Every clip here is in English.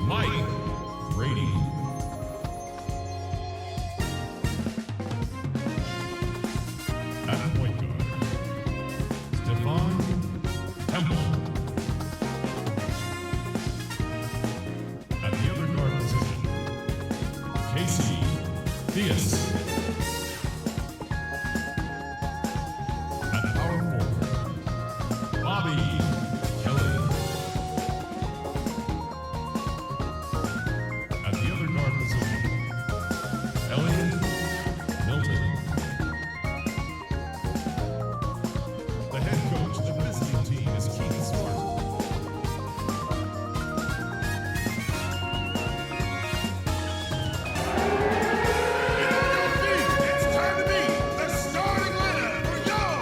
Mike Brady. At point guard, Stephon Temple. At the other guard position, Casey Theus. At power forward, Bobby Kelly. At the other guard position, Elliot Milton. The head coach of the visiting team is Keith Smart. It's time to meet the starting lineup for your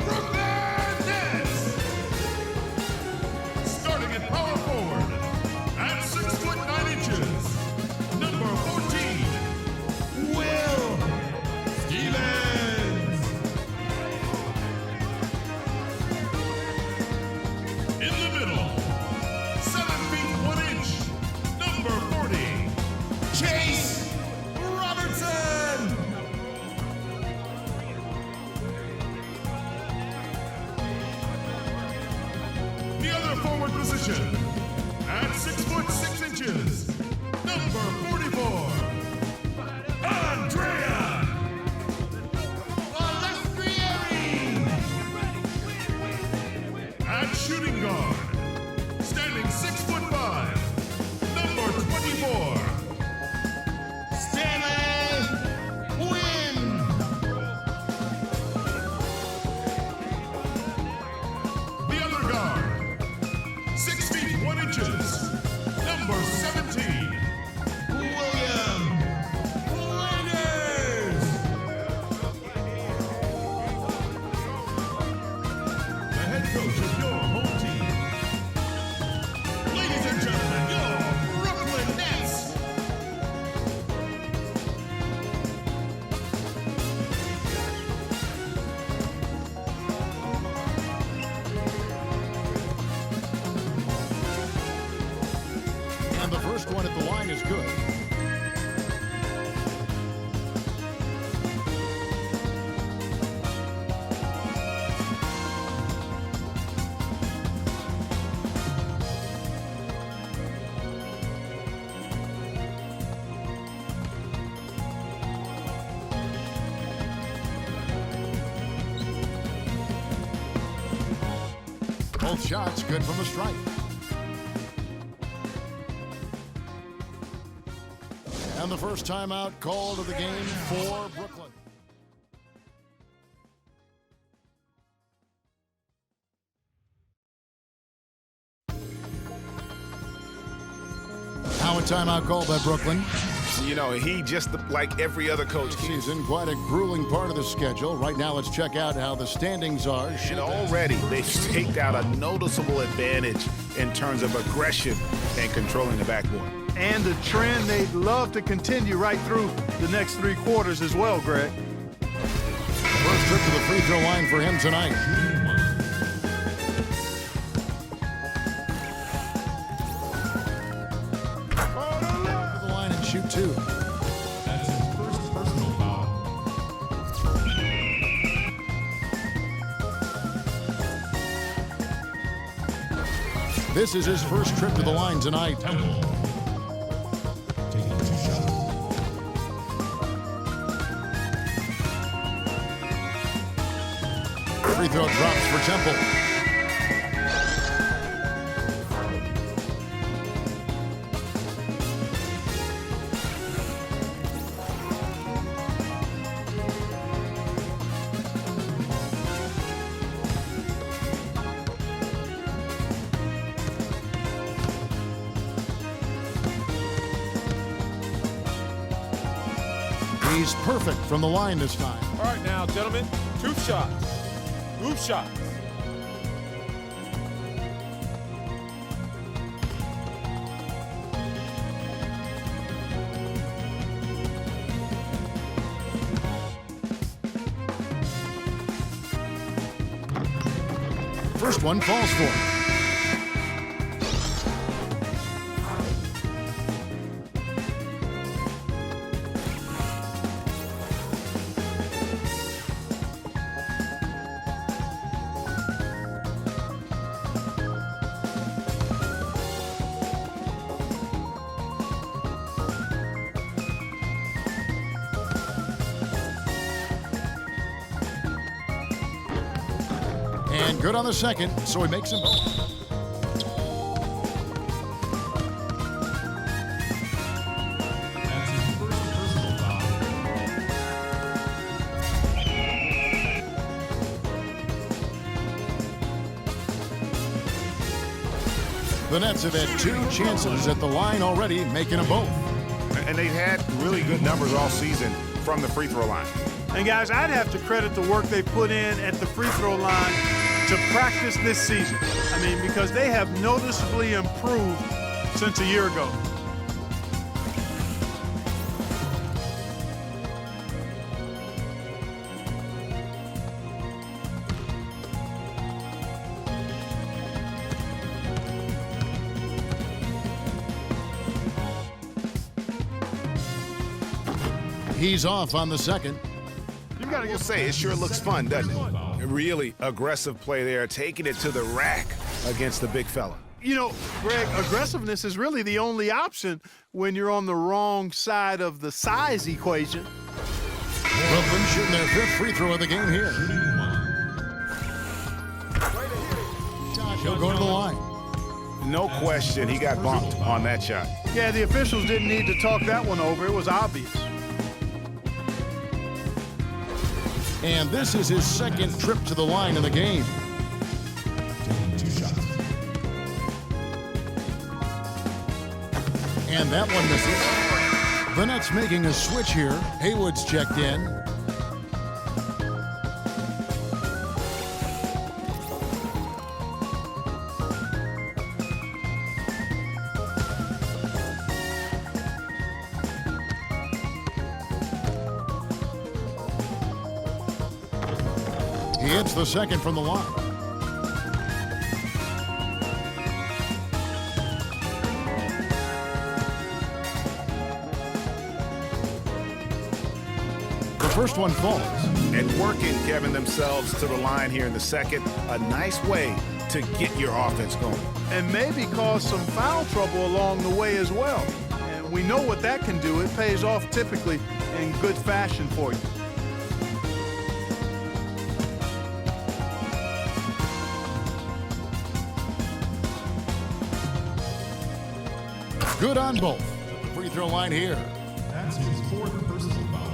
Brooklyn Nets. Starting at power forward, at 6'9", number 14, Will Stevens. In the middle, 7 feet 1 inch, number 40, Chase Robertson. The other forward position, at 6'6", number 44, Andrea Alestrieri. At shooting guard, standing 6'5", number 24, Stanley Wynn. The other guard, 6 feet 1 inches, number 17, William Landers. The head coach of your home team. Ladies and gentlemen, your Brooklyn Nets. And the first one at the line is good. Both shots good from the stripe. And the first timeout called of the game for Brooklyn. Now a timeout called by Brooklyn. You know, he just like every other coach. Season, quite a grueling part of the schedule. Right now, let's check out how the standings are. And already they've staked out a noticeable advantage in terms of aggression and controlling the backboard. And the trend they'd love to continue right through the next 3 quarters as well, Greg. First trip to the free throw line for him tonight. To the line and shoot 2. That's his first personal foul. This is his first trip to the line tonight. Temple. Taking 2 shots. Free throw drops for Temple. He's perfect from the line this time. All right now, gentlemen, 2 shots. Group shots. First one falls for him. And good on the second, so he makes them both. The Nets have had 2 chances at the line already, making them both. And they've had really good numbers all season from the free throw line. And guys, I'd have to credit the work they put in at the free throw line to practice this season. I mean, because they have noticeably improved since a year ago. He's off on the second. You gotta say, it sure looks fun, doesn't it? A really aggressive play there, taking it to the rack against the big fella. You know, Greg, aggressiveness is really the only option when you're on the wrong side of the size equation. Brooklyn shooting their 5th free throw of the game here. He'll go to the line. No question, he got bumped on that shot. Yeah, the officials didn't need to talk that one over. It was obvious. And this is his 2nd trip to the line in the game. And that one misses. The Nets making a switch here. Haywood's checked in. He hits the 2nd from the line. The first one falls. And working, Kevin, themselves to the line here in the second. A nice way to get your offense going. And maybe cause some foul trouble along the way as well. And we know what that can do. It pays off typically in good fashion for you. Good on both. Free throw line here. That's his 4th personal foul.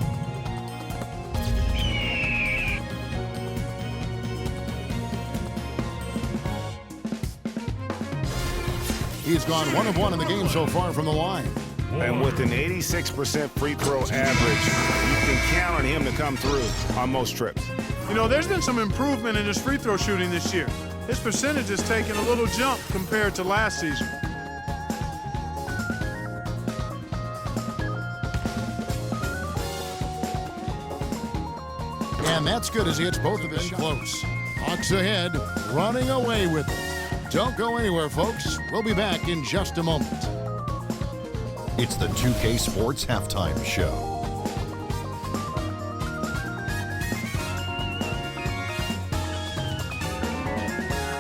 He's gone 1 of 1 in the game so far from the line. And with an 86% free throw average, you can count on him to come through on most trips. You know, there's been some improvement in his free throw shooting this year. His percentage has taken a little jump compared to last season. And that's good as he hits both of his shots. Close. Hawks ahead, running away with it. Don't go anywhere, folks. We'll be back in just a moment. It's the 2K Sports Halftime Show.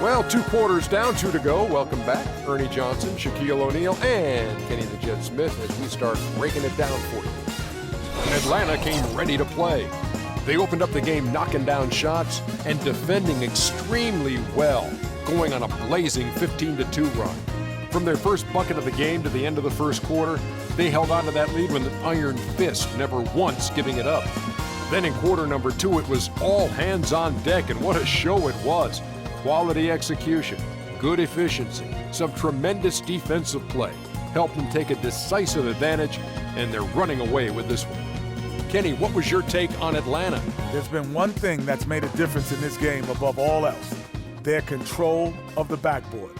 Well, 2 quarters down, 2 to go. Welcome back. Ernie Johnson, Shaquille O'Neal, and Kenny the Jet Smith as we start breaking it down for you. Atlanta came ready to play. They opened up the game knocking down shots and defending extremely well, going on a blazing 15-2 run. From their first bucket of the game to the end of the first quarter, they held on to that lead with an iron fist, never once giving it up. Then in quarter number 2, it was all hands on deck, and what a show it was. Quality execution, good efficiency, some tremendous defensive play helped them take a decisive advantage, and they're running away with this one. Kenny, what was your take on Atlanta? There's been one thing that's made a difference in this game above all else: their control of the backboard.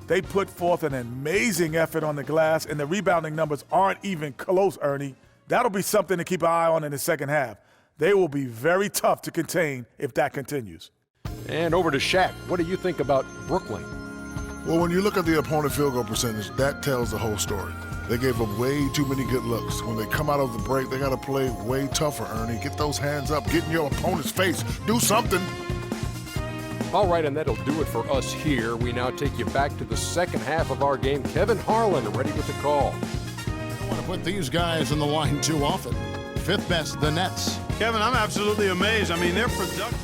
They put forth an amazing effort on the glass, and the rebounding numbers aren't even close, Ernie. That'll be something to keep an eye on in the second half. They will be very tough to contain if that continues. And over to Shaq. What do you think about Brooklyn? Well, when you look at the opponent field goal percentage, that tells the whole story. They gave up way too many good looks. When they come out of the break, they got to play way tougher, Ernie. Get those hands up. Get in your opponent's face. Do something. All right, and that'll do it for us here. We now take you back to the second half of our game. Kevin Harlan ready with the call. I don't want to put these guys in the line too often. 5th best, the Nets. Kevin, I'm absolutely amazed. I mean, they're productive.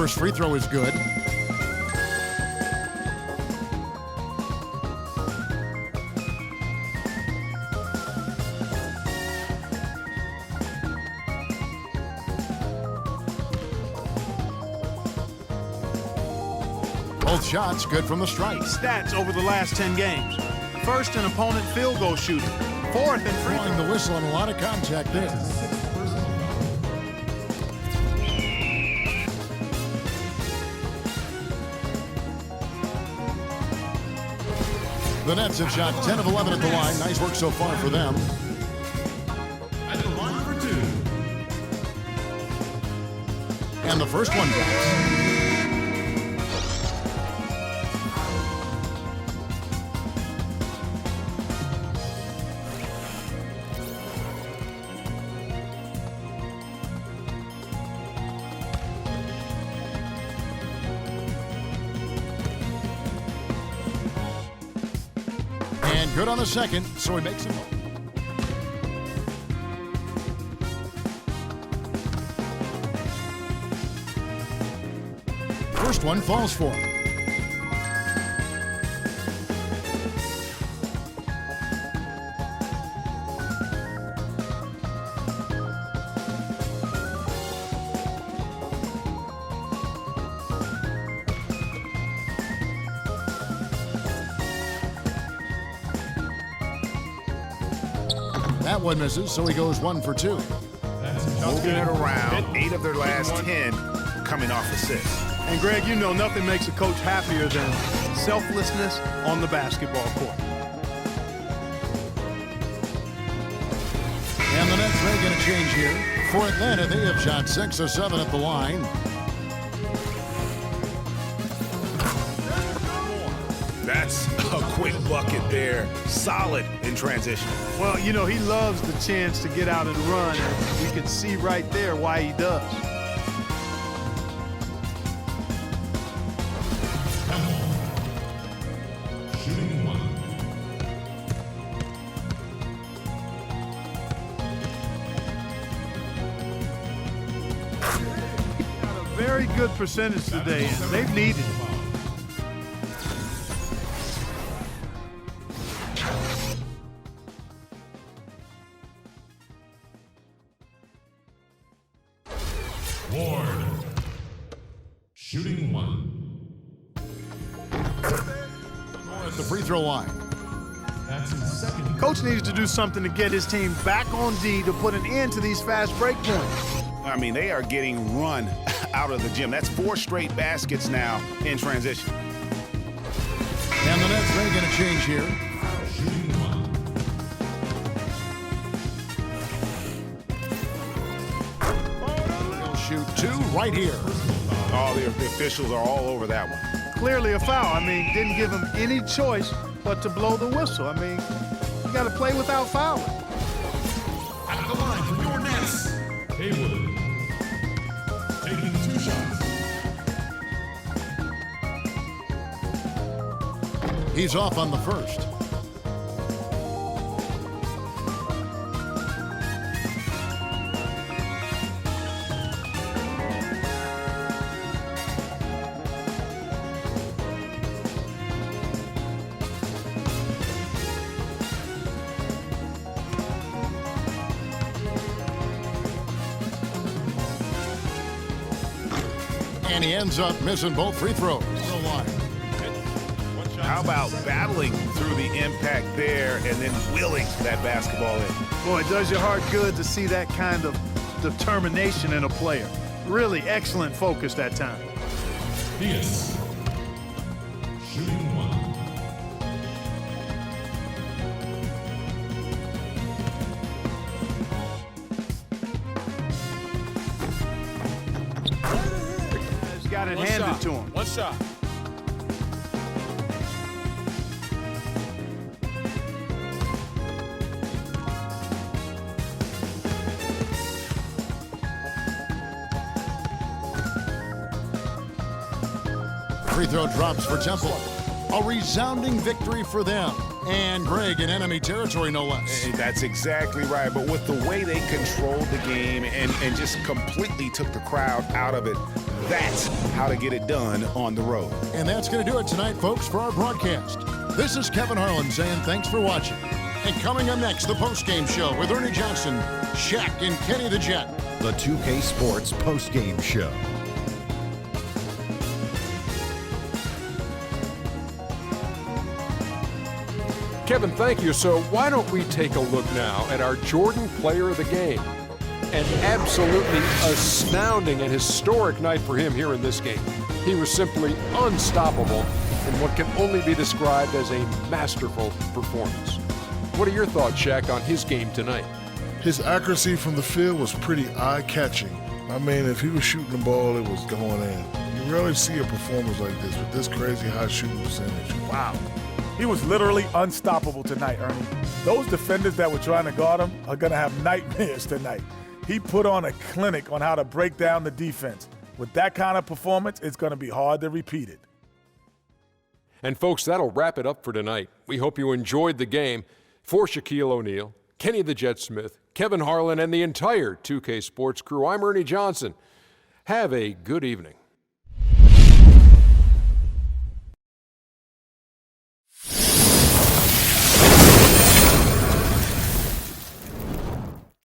first free throw is good. Both shots good from the stripe. Stats over the last 10 games. First in opponent field goal shooting. Fourth in free Blowing throw. the whistle and a lot of contact there. The Nets have shot 10 of 11 at the line. Nice work so far for them. At the line for two. And the first one drops. And good on the second, so he makes it home. First one falls for him. That one misses, so he goes 1 for 2. Moving it around. 8 of their last 10 coming off assists. And Greg, you know nothing makes a coach happier than selflessness on the basketball court. And the Nets making a change here. For Atlanta, they have shot 6 of 7 at the line. That's a quick bucket there. Solid in transition. Well, you know, he loves the chance to get out and run. And we can see right there why he does. Shooting one. Got a very good percentage today, and they've needed it. Ward. Shooting one. At the free throw line. That's his second. Coach needs to do something to get his team back on D to put an end to these fast break points. I mean, they are getting run out of the gym. That's 4 straight baskets now in transition. And the Nets making a change here. Shooting one. He'll shoot 2 right here. Oh, the officials are all over that one. Clearly a foul. I mean, didn't give him any choice but to blow the whistle. I mean, you got to play without fouling. At the line for your Nets. Haywood. Taking 2 shots. He's off on the first. And he ends up missing both free throws. How about battling through the impact there and then willing that basketball in? Boy, it does your heart good to see that kind of determination in a player. Really excellent focus that time. Diaz. Shooting one. He's got it handed to him. One shot. Free throw drops for Temple. A resounding victory for them. And Greg in enemy territory, no less. That's exactly right. But with the way they controlled the game and just completely took the crowd out of it, That's how to get it done on the road. And that's going to do it tonight, folks, for our broadcast. This is Kevin Harlan saying thanks for watching. And coming up next, the postgame show with Ernie Johnson, Shaq, and Kenny the Jet. The 2K Sports postgame show. Kevin, thank you. So why don't we take a look now at our Jordan Player of the Game? An absolutely astounding and historic night for him here in this game. He was simply unstoppable in what can only be described as a masterful performance. What are your thoughts, Shaq, on his game tonight? His accuracy from the field was pretty eye-catching. I mean, if he was shooting the ball, it was going in. You rarely see a performance like this with this crazy high shooting percentage. Wow. He was literally unstoppable tonight, Ernie. Those defenders that were trying to guard him are going to have nightmares tonight. He put on a clinic on how to break down the defense. With that kind of performance, it's going to be hard to repeat it. And folks, that'll wrap it up for tonight. We hope you enjoyed the game. For Shaquille O'Neal, Kenny the Jet Smith, Kevin Harlan, and the entire 2K Sports crew, I'm Ernie Johnson. Have a good evening.